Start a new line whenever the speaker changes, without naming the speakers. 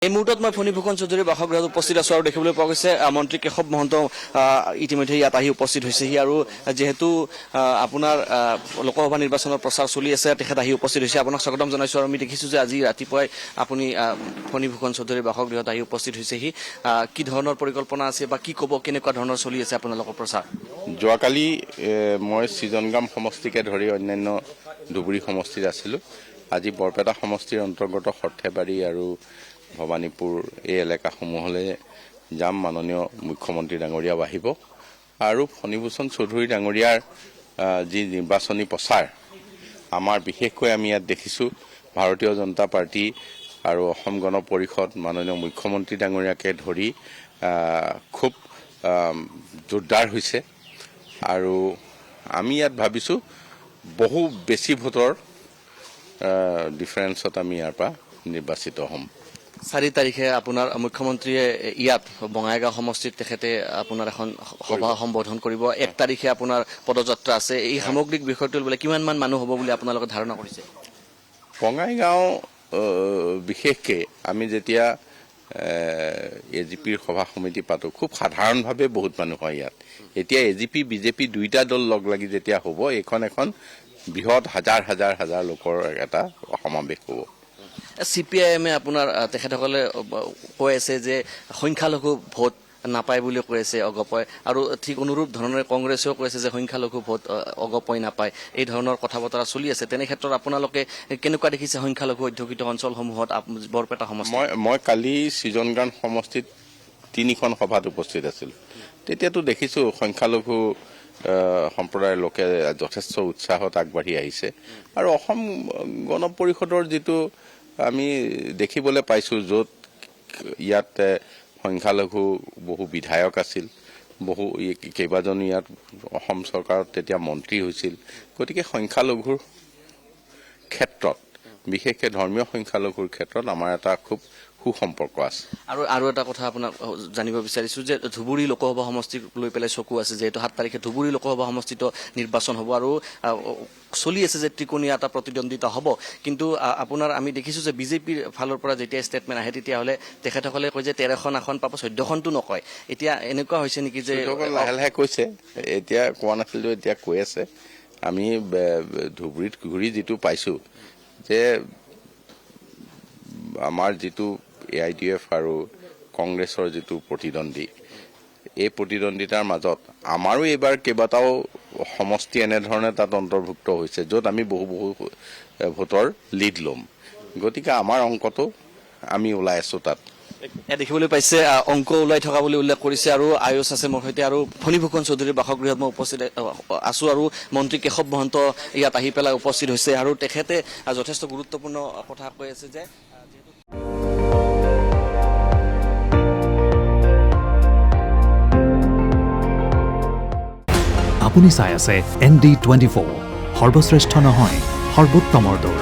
এই মুহূৰ্তত মই ফণীভূষণ চৌধুৰীৰ বাসগৃহত উপস্থিত আছোঁ আৰু দেখিবলৈ পোৱা গৈছে মন্ত্ৰী কেশৱ মহন্ত ইতিমধ্যে ইয়াত আহি উপস্থিত হৈছেহি আৰু যিহেতু আপোনাৰ লোকসভা নিৰ্বাচনৰ প্ৰচাৰ চলি আছে তেখেত আহি উপস্থিত হৈছে আপোনাক স্বাগতম জনাইছোঁ আৰু আমি দেখিছোঁ যে আজি ৰাতিপুৱাই আপুনি ফণীভূষণ চৌধুৰীৰ বাসগৃহত আহি উপস্থিত হৈছেহি কি ধৰণৰ পৰিকল্পনা আছে বা কি ক'ব কেনেকুৱা ধৰণৰ চলি আছে আপোনালোকৰ প্ৰচাৰ
যোৱাকালি মই সৃজনগাম সমষ্টিকে ধৰি অন্যান্য ধুবুৰী সমষ্টিত আছিলোঁ আজি বৰপেটা সমষ্টিৰ অন্তৰ্গত সৰ্থেবাৰী আৰু ভৱানীপুৰ এই এলেকাসমূহলৈ যাম মাননীয় মুখ্যমন্ত্ৰী ডাঙৰীয়াও আহিব আৰু ফণীভূষণ চৌধুৰী ডাঙৰীয়াৰ যি নিৰ্বাচনী প্ৰচাৰ আমাৰ বিশেষকৈ আমি ইয়াত দেখিছোঁ ভাৰতীয় জনতা পাৰ্টি আৰু অসম গণ পৰিষদ মাননীয় মুখ্যমন্ত্ৰী ডাঙৰীয়াকে ধৰি খুব জোৰদাৰ হৈছে আৰু আমি ইয়াত ভাবিছোঁ বহু বেছি ভোটৰ ডিফাৰেঞ্চত আমি ইয়াৰ পৰা নিৰ্বাচিত হ'ম
4 তাৰিখে আপোনাৰ মুখ্যমন্ত্ৰীয়ে ইয়াত বঙাইগাঁও সমষ্টিত তেখেতে আপোনাৰ এখন সভা সম্বোধন কৰিব 1 তাৰিখে আপোনাৰ পদযাত্ৰা আছে এই সামগ্ৰিক বিষয়টো বোলে কিমানমান মানুহ হ'ব বুলি আপোনালোকে ধাৰণা কৰিছে
বঙাইগাঁও বিশেষকৈ আমি যেতিয়া এজিপিৰ সভা সমিতি পাতোঁ খুব সাধাৰণভাৱে বহুত মানুহ হয় ইয়াত এতিয়া এজিপি বিজেপি দুইটা দল লগ লাগি যেতিয়া হ'ব এখন বৃহৎ হাজাৰ হাজাৰ হাজাৰ লোকৰ এটা সমাৱেশ হ'ব
CPIMে আপোনাৰ তেখেতসকলে কৈ আছে যে সংখ্যালঘু ভোট নাপায় বুলি কৈ আছে অগপয় আৰু ঠিক অনুৰূপ ধৰণে কংগ্ৰেছেও কৈ আছে যে সংখ্যালঘু ভোট অগপয় নাপায় এই ধৰণৰ কথা বতৰা চলি আছে তেনে ক্ষেত্ৰত আপোনালোকে কেনেকুৱা দেখিছে সংখ্যালঘু অধ্যুষিত অঞ্চলসমূহত বৰপেটা সমষ্টি
মই কালি সৃজনগাম সমষ্টিত 3খন সভাত উপস্থিত আছিলোঁ তেতিয়াতো দেখিছোঁ সংখ্যালঘু সম্প্ৰদায়ৰ লোকে যথেষ্ট উৎসাহত আগবাঢ়ি আহিছে আৰু অসম গণ পৰিষদৰ যিটো আমি দেখিবলৈ পাইছোঁ য'ত ইয়াত সংখ্যালঘু বহু বিধায়ক আছিল বহু কেইবাজন ইয়াত অসম চৰকাৰত তেতিয়া মন্ত্ৰী হৈছিল গতিকে সংখ্যালঘুৰ ক্ষেত্ৰত বিশেষকৈ ধৰ্মীয় সংখ্যালঘুৰ ক্ষেত্ৰত আমাৰ এটা খুব সুসম্পৰ্ক আছে
আৰু এটা কথা আপোনাক জানিব বিচাৰিছোঁ যে ধুবুৰী লোকসভা সমষ্টিক লৈ পেলাই চকু আছে যিহেতু 7 তাৰিখে ধুবুৰী লোকসভা সমষ্টিত নিৰ্বাচন হ'ব আৰু চলি আছে যে ত্ৰিকোণীয়া এটা প্ৰতিদ্বন্দ্বিতা হ'ব কিন্তু আপোনাৰ আমি দেখিছোঁ যে বিজেপিৰ ফালৰ পৰা যেতিয়া ষ্টেটমেণ্ট আহে তেতিয়াহ'লে তেখেতসকলে কয় যে 13খন আসন পাব 14খনটো নকয় এতিয়া এনেকুৱা হৈছে নেকি যে
লাহে লাহে কৈছে এতিয়া কোৱা নাছিলোঁ এতিয়া কৈ আছে আমি ধুবুৰীত ঘূৰি যিটো পাইছোঁ যে আমাৰ যিটো AIDF আৰু কংগ্ৰেছৰ যিটো প্ৰতিদ্বন্দ্বী এই প্ৰতিদ্বন্দ্বিতাৰ মাজত আমাৰো এইবাৰ কেইবাটাও সমষ্টি এনেধৰণে তাত অন্তৰ্ভুক্ত হৈছে য'ত আমি বহু ভোটৰ লিড ল'ম গতিকে আমাৰ অংকটো আমি ওলাই আছোঁ তাত
দেখিবলৈ পাইছে অংক ওলাই থকা বুলি উল্লেখ কৰিছে আৰু আয়ুষ আছে মোৰ সৈতে আৰু ফণীভূষণ চৌধুৰীৰ বাসগৃহত মই উপস্থিত আছোঁ আৰু মন্ত্ৰী কেশৱ মহন্ত ইয়াত আহি পেলাই উপস্থিত হৈছে আৰু তেখেতে যথেষ্ট গুৰুত্বপূৰ্ণ কথা কৈ আছে যে
আপুনি চাই আছে ND24 সৰ্বশ্ৰেষ্ঠ নহয় সৰ্বোত্তমৰ দৌৰ